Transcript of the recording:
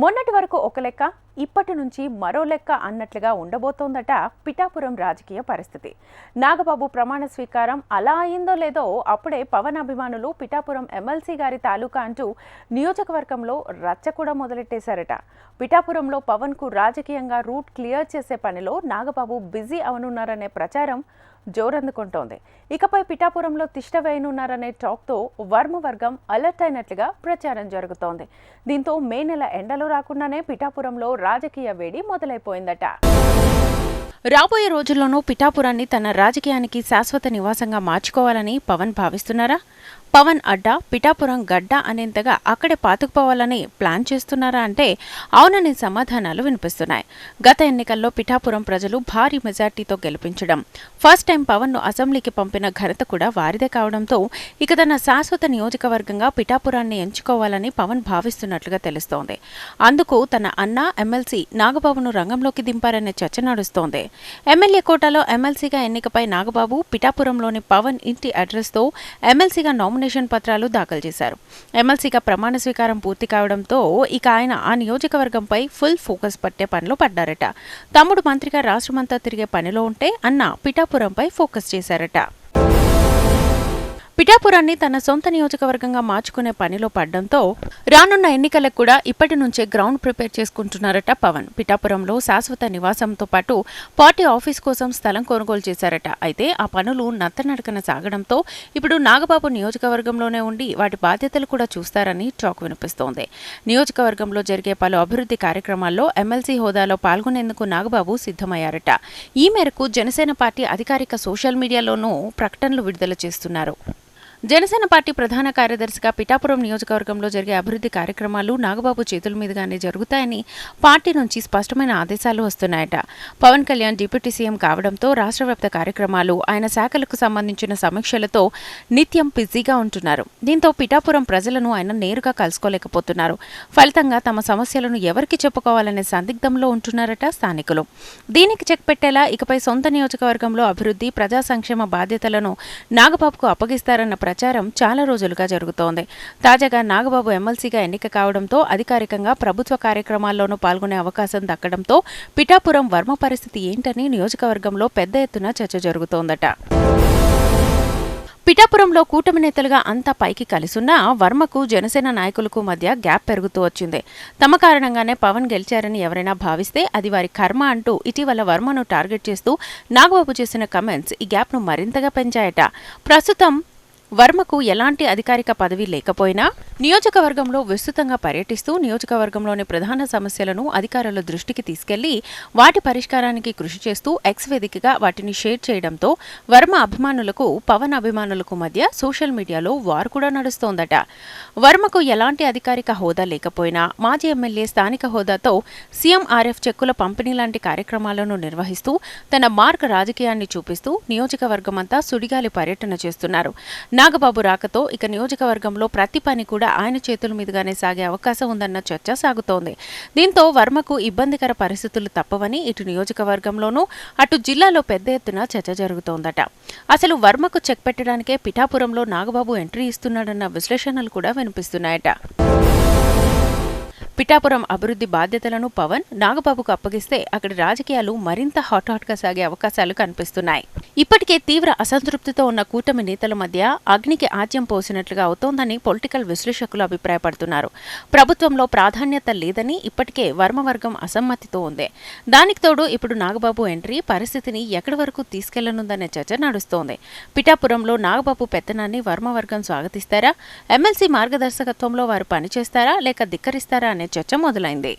మొన్నటి వరకు ఒక లెక్క, ఇప్పటి నుంచి మరో లెక్క అన్నట్లుగా ఉండబోతోందట పిఠాపురం రాజకీయ పరిస్థితి. నాగబాబు ప్రమాణ స్వీకారం అలా అయిందో లేదో అప్పుడే పవన్ అభిమానులు పిఠాపురం ఎమ్మెల్సీ గారి తాలూకా అంటూ నియోజకవర్గంలో రచ్చ కూడా మొదలెట్టేశారట. పిఠాపురంలో పవన్ కు రాజకీయంగా రూట్ క్లియర్ చేసే పనిలో నాగబాబు బిజీ అవనున్నారనే ప్రచారం జోరందుకుంటోంది. ఇకపై పిఠాపురంలో తిష్ట వేయనున్నారనే టాక్తో వర్మ వర్గం అలర్ట్ అయినట్లుగా ప్రచారం జరుగుతోంది. దీంతో మే నెల ఎండలు రాకుండానే పిఠాపురంలో రాజకీయ వేడి మొదలైపోయిందట. రాబోయే రోజుల్లోనూ పిఠాపురాన్ని తన రాజకీయానికి శాశ్వత నివాసంగా మార్చుకోవాలని పవన్ భావిస్తున్నారా? పవన్ అడ్డా పిఠాపురం గడ్డ అనేంతగా అక్కడే పాతుకుపోవాలని ప్లాన్ చేస్తున్నారా అంటే అవుననే సమాధానాలు వినిపిస్తున్నాయి. గత ఎన్నికల్లో పిఠాపురం ప్రజలు భారీ మెజార్టీతో గెలిపించడం, ఫస్ట్ టైం పవన్ను అసెంబ్లీకి పంపిన ఘనత కూడా వారిదే కావడంతో ఇక తన శాశ్వత నియోజకవర్గంగా పిఠాపురాన్ని ఎంచుకోవాలని పవన్ భావిస్తున్నట్లుగా తెలుస్తోంది. అందుకు తన అన్న ఎమ్మెల్సీ నాగబాబును రంగంలోకి దింపారనే చర్చ నడుస్తోంది. ఎమ్మెల్యే కోటాలో ఎమ్మెల్సీగా ఎన్నికపై నాగబాబు పిఠాపురంలోని పవన్ ఇంటి అడ్రస్తో ఎమ్మెల్సీగా నామినేషన్ పత్రాలు దాఖలు చేశారు. ఎమ్మెల్సీగా ప్రమాణ స్వీకారం పూర్తి కావడంతో ఇక ఆయన ఆ నియోజకవర్గంపై ఫుల్ ఫోకస్ పట్టే పనిలో పడ్డారట. తమ్ముడు మంత్రిగా రాష్ట్రమంతా తిరిగే పనిలో ఉంటే అన్న పిఠాపురంపై ఫోకస్ చేశారట. పిఠాపురాన్ని తన సొంత నియోజకవర్గంగా మార్చుకునే పనిలో పడ్డంతో రానున్న ఎన్నికలకు కూడా ఇప్పటి నుంచే గ్రౌండ్ ప్రిపేర్ చేసుకుంటున్నారట పవన్. పిఠాపురంలో శాశ్వత నివాసంతో పాటు పార్టీ ఆఫీస్ కోసం స్థలం కొనుగోలు చేశారట. అయితే ఆ పనులు నత్తనడకన సాగడంతో ఇప్పుడు నాగబాబు నియోజకవర్గంలోనే ఉండి వాటి బాధ్యతలు కూడా చూస్తారని టాక్ వినిపిస్తోంది. నియోజకవర్గంలో జరిగే పలు అభివృద్ధి కార్యక్రమాల్లో ఎమ్మెల్సీ హోదాలో పాల్గొనేందుకు నాగబాబు సిద్ధమయ్యారట. ఈ మేరకు జనసేన పార్టీ అధికారిక సోషల్ మీడియాలోనూ ప్రకటనలు విడుదల చేస్తున్నారు. జనసేన పార్టీ ప్రధాన కార్యదర్శిగా పిఠాపురం నియోజకవర్గంలో జరిగే అభివృద్ధి కార్యక్రమాలు నాగబాబు చేతుల మీదుగానే జరుగుతాయని పార్టీ నుంచి స్పష్టమైన ఆదేశాలు వస్తున్నాయట. పవన్ కళ్యాణ్ డిప్యూటీ సీఎం కావడంతో రాష్ట్రవ్యాప్త కార్యక్రమాలు, ఆయన శాఖలకు సంబంధించిన సమీక్షలతో నిత్యం బిజీగా ఉంటున్నారు. దీంతో పిఠాపురం ప్రజలను ఆయన నేరుగా కలుసుకోలేకపోతున్నారు. ఫలితంగా తమ సమస్యలను ఎవరికి చెప్పుకోవాలనే సందిగ్ధంలో ఉంటున్నారట స్థానికులు. దీనికి చెక్ పెట్టేలా ఇకపై సొంత నియోజకవర్గంలో అభివృద్ధి, ప్రజా సంక్షేమ బాధ్యతలను నాగబాబుకు అప్పగిస్తారన్న ప్రచారం చాలా రోజులుగా జరుగుతోంది. తాజాగా నాగబాబు ఎమ్మెల్సీగా ఎన్నిక కావడంతో అధికారికంగా ప్రభుత్వ కార్యక్రమాల్లోనూ పాల్గొనే అవకాశం దక్కడంతో పిఠాపురం వర్మ పరిస్థితి ఏంటని నియోజకవర్గంలో పెద్ద ఎత్తున చర్చ జరుగుతోందట. పిఠాపురంలో కూటమి నేతలుగా అంతా పైకి కలిసున్నా వర్మకు జనసేన నాయకులకు మధ్య గ్యాప్ పెరుగుతూ వచ్చింది. తమ కారణంగానే పవన్ గెలిచారని ఎవరైనా భావిస్తే అది వారి కర్మ అంటూ ఇటీవల వర్మను టార్గెట్ చేస్తూ నాగబాబు చేసిన కామెంట్స్ ఈ గ్యాప్ను మరింతగా పెంచాయట. ప్రస్తుతం వర్మకు ఎలాంటి అధికారిక పదవి లేకపోయినా నియోజకవర్గంలో విస్తృతంగా పర్యటిస్తూ నియోజకవర్గంలోని ప్రధాన సమస్యలను అధికారుల దృష్టికి తీసుకెళ్లి వాటి పరిష్కారానికి కృషి చేస్తూ ఎక్స్ వేదికగా వాటిని షేర్ చేయడంతో వర్మ అభిమానులకు, పవన్ అభిమానులకు మధ్య సోషల్ మీడియాలో వార్ కూడా నడుస్తోందట. వర్మకు ఎలాంటి అధికారిక హోదా లేకపోయినా మాజీ ఎమ్మెల్యే స్థానిక హోదాతో సీఎంఆర్ఎఫ్ చెక్కుల పంపిణీ లాంటి కార్యక్రమాలను నిర్వహిస్తూ తన మార్క్ రాజకీయాన్ని చూపిస్తూ నియోజకవర్గమంతా సుడిగాలి పర్యటన చేస్తున్నారు. నాగబాబు రాకతో ఇక నియోజకవర్గంలో ప్రతి పని కూడా ఆయన చేతుల మీదుగానే సాగే అవకాశం ఉందన్న చర్చ సాగుతోంది. దీంతో వర్మకు ఇబ్బందికర పరిస్థితులు తప్పవని ఇటు నియోజకవర్గంలోనూ అటు జిల్లాలో పెద్ద ఎత్తున చర్చ జరుగుతోందట. అసలు వర్మకు చెక్ పెట్టడానికే పిఠాపురంలో నాగబాబు ఎంట్రీ ఇస్తున్నాడన్న విశ్లేషణలు కూడా వినిపిస్తున్నాయట. పిఠాపురం అభివృద్ధి బాధ్యతలను పవన్ నాగబాబుకు అప్పగిస్తే అక్కడి రాజకీయాలు మరింత హాట్గా సాగే అవకాశాలు కనిపిస్తున్నాయి. ఇప్పటికే తీవ్ర అసంతృప్తితో ఉన్న కూటమి నేతల మధ్య అగ్నికి ఆజ్యం పోసినట్లుగా అవుతోందని పొలిటికల్ విశ్లేషకులు అభిప్రాయపడుతున్నారు. ప్రభుత్వంలో ప్రాధాన్యత లేదని ఇప్పటికే వర్మవర్గం అసమ్మతితో ఉంది. దానికి తోడు ఇప్పుడు నాగబాబు ఎంట్రీ పరిస్థితిని ఎక్కడి వరకు తీసుకెళ్లనుందనే చర్చ నడుస్తోంది. పిఠాపురంలో నాగబాబు పెత్తనాన్ని వర్మవర్గం స్వాగతిస్తారా? ఎమ్మెల్సీ మార్గదర్శకత్వంలో వారు పనిచేస్తారా లేక ధిక్కరిస్తారా అనే చర్చ మొదలైంది.